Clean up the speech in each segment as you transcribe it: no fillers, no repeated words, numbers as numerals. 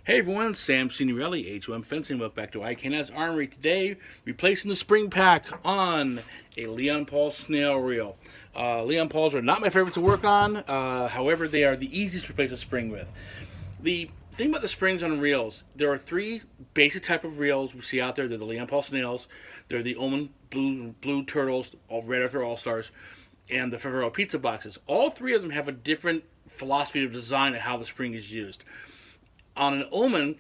Hey everyone, Sam Signorelli, HOM Fencing. Welcome back to Can Haz Armory. Today, replacing the spring pack on a Leon Paul snail reel. Leon Pauls are not my favorite to work on, however, they are the easiest to replace a spring with. The thing about the springs on reels, there are three basic type of reels we see out there. They're the Leon Paul snails, they're the Omen blue turtles, all red after all stars, and the Favero pizza boxes. All three of them have a different philosophy of design and how the spring is used. On an Omen,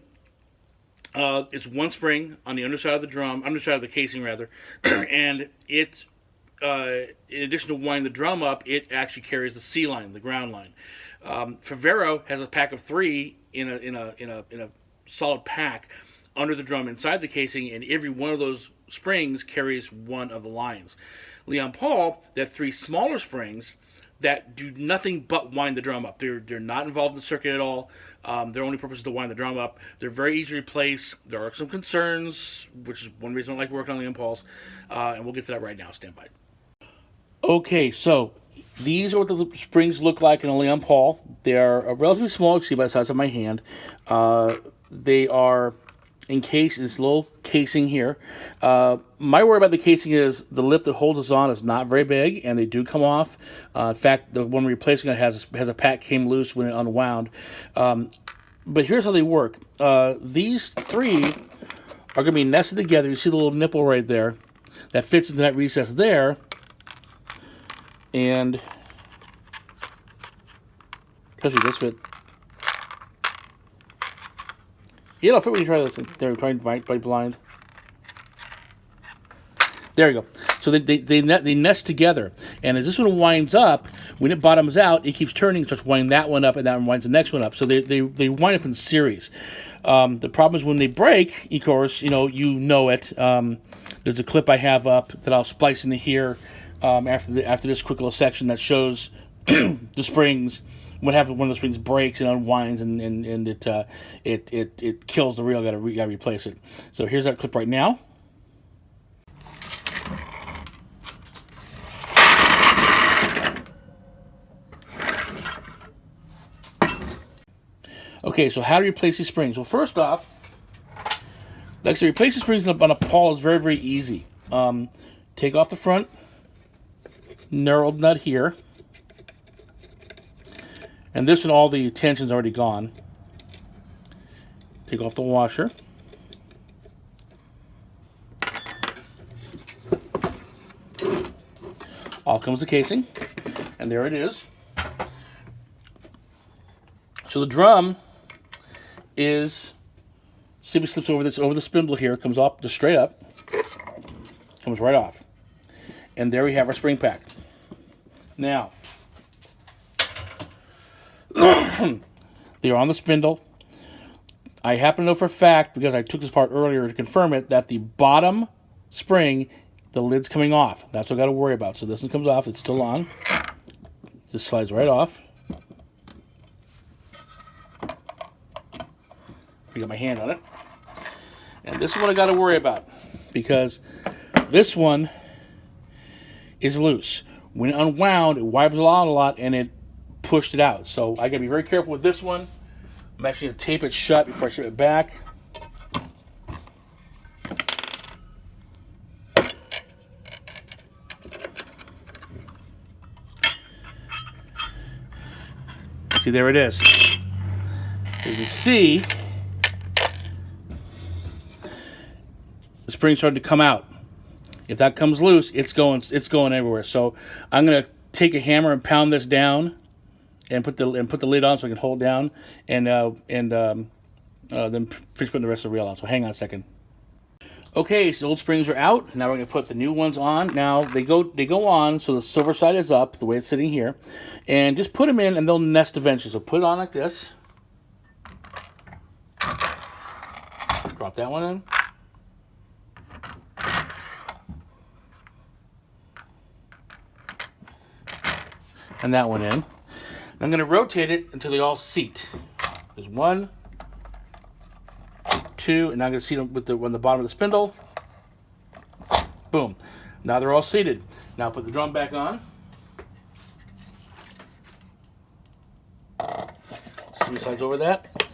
it's one spring on the underside of the casing rather, and it, in addition to winding the drum up, it actually carries the C line, the ground line. Favero has a pack of three in a solid pack under the drum inside the casing, and every one of those springs carries one of the lines. Leon Paul, they have three smaller springs that do nothing but wind the drum up. They're not involved in the circuit at all. Their only purpose is to wind the drum up. They're very easy to replace. There are some concerns, which is one reason I like working on Leon Pauls, and we'll get to that right now. Stand by. Okay, so these are what the springs look like in a Leon Paul. They are relatively small, you can see by the size of my hand. They are encased in this little casing here. My worry about the casing is the lip that holds us on is not very big, and they do come off. In fact, the one replacing it has a pack came loose when it unwound. But here's how they work. These three are going to be nested together. You see the little nipple right there that fits into that recess there, and especially this fit. You know, if when you try this, they're trying to bite blind. There you go. So they nest together, and as this one winds up, when it bottoms out, it keeps turning, starts winding that one up, and that one winds the next one up. So they wind up in series. The problem is when they break, of course, you know it. There's a clip I have up that I'll splice into here after this quick little section that shows the springs. What happens when the springs breaks and unwinds and it kills the reel? Gotta replace it. So here's that clip right now. Okay, so how to replace these springs? Well, first off, like I said, replace the springs on a Paul is very, very easy. Take off the front knurled nut here. And this one, all the tension's already gone. Take off the washer. All comes the casing. And there it is. So the drum is simply slips over the spindle here, comes up just straight up, comes right off. And there we have our spring pack. Now, they are on the spindle. I happen to know for a fact, because I took this part earlier to confirm it, that the bottom spring, the lid's coming off. That's what I got to worry about. So this one comes off. It's still on. This slides right off. I got my hand on it. And this is what I got to worry about, because this one is loose. When unwound, it wipes it out a lot, and it pushed it out. So I gotta be very careful with this one. I'm actually gonna tape it shut before I ship it back. See, there it is. As you see, the spring started to come out. If that comes loose, it's going everywhere. So I'm gonna take a hammer and pound this down, and put the lid on so I can hold down, and then finish putting the rest of the reel on. So hang on a second. Okay, so the old springs are out. Now we're going to put the new ones on. Now they go on, so the silver side is up, the way it's sitting here, and just put them in, and they'll nest eventually. So put it on like this. Drop that one in. And that one in. I'm going to rotate it until they all seat. There's 1, 2, and now I'm going to seat them on the bottom of the spindle. Boom. Now they're all seated. Now put the drum back on. Three sides over that.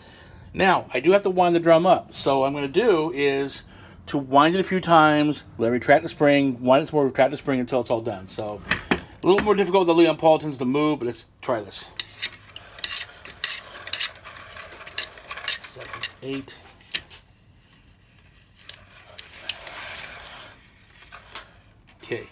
Now, I do have to wind the drum up. So what I'm going to do is to wind it a few times, let it retract the spring, wind it some more, retract the spring until it's all done. So a little more difficult than Leon Paul tends to move, but let's try this. 7, 8. Okay.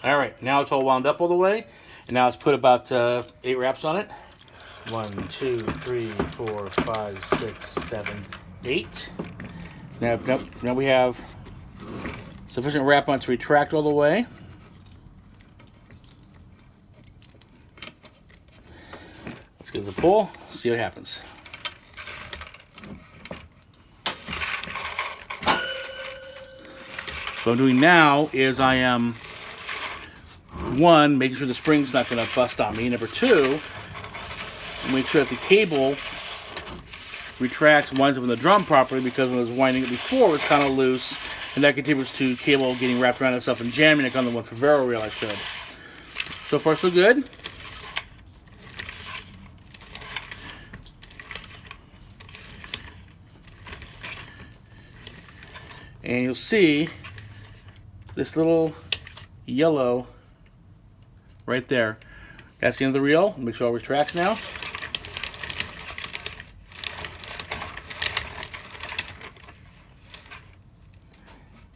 All right, now it's all wound up all the way, and now let's put about 8 wraps on it. 1, 2, 3, 4, 5, 6, 7, 8. Now we have sufficient wrap on to retract all the way. Let's give it a pull, see what happens. So what I'm doing now is I am, 1, making sure the spring's not going to bust on me. Number 2, make sure that the cable retracts and winds up in the drum properly, because when I was winding it before, it was kind of loose, and that contributes to cable getting wrapped around itself and jamming like on the one for Vero reel I showed. So far, so good. And you'll see this little yellow right there. That's the end of the reel. Make sure it retracts now.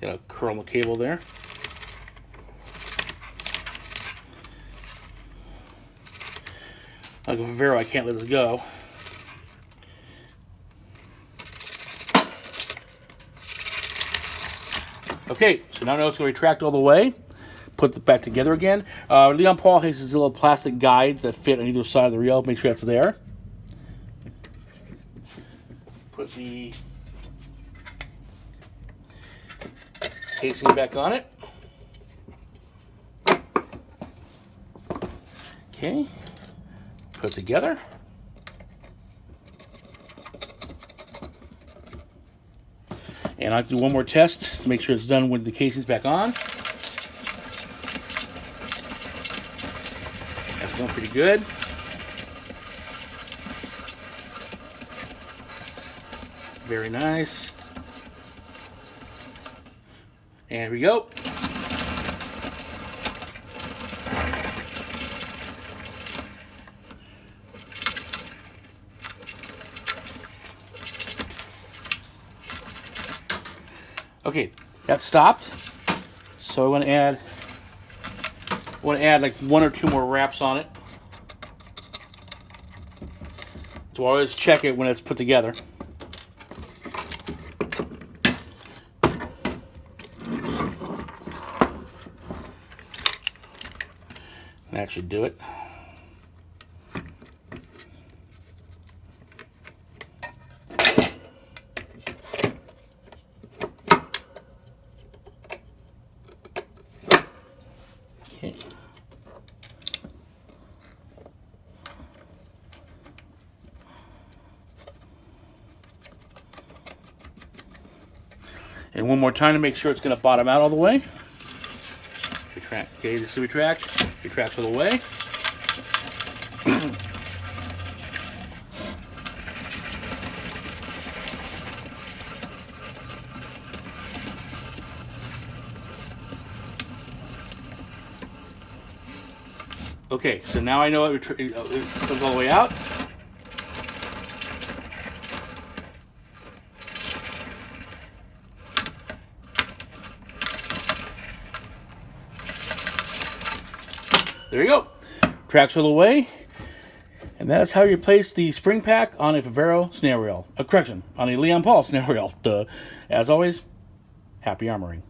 Got a curl in the cable there. Like a Vero, I can't let this go. Okay, so now it's going to retract all the way. Put it back together again. Leon Paul has these little plastic guides that fit on either side of the reel. Make sure that's there. Put the casing back on it. Okay. Put it together. And I'll do one more test to make sure it's done with the casings back on. That's going pretty good. Very nice. And here we go. Okay, that stopped. So I want to add like 1 or 2 more wraps on it. So I always check it when it's put together. That should do it. Okay. And one more time to make sure it's going to bottom out all the way. Retract. Okay, this is the retract. Retracts all the way. Okay, so now I know it comes all the way out. There you go. Tracks all the way. And that's how you place the spring pack on a Favero snail reel. Correction, on a Leon Paul snail reel. As always, happy armoring.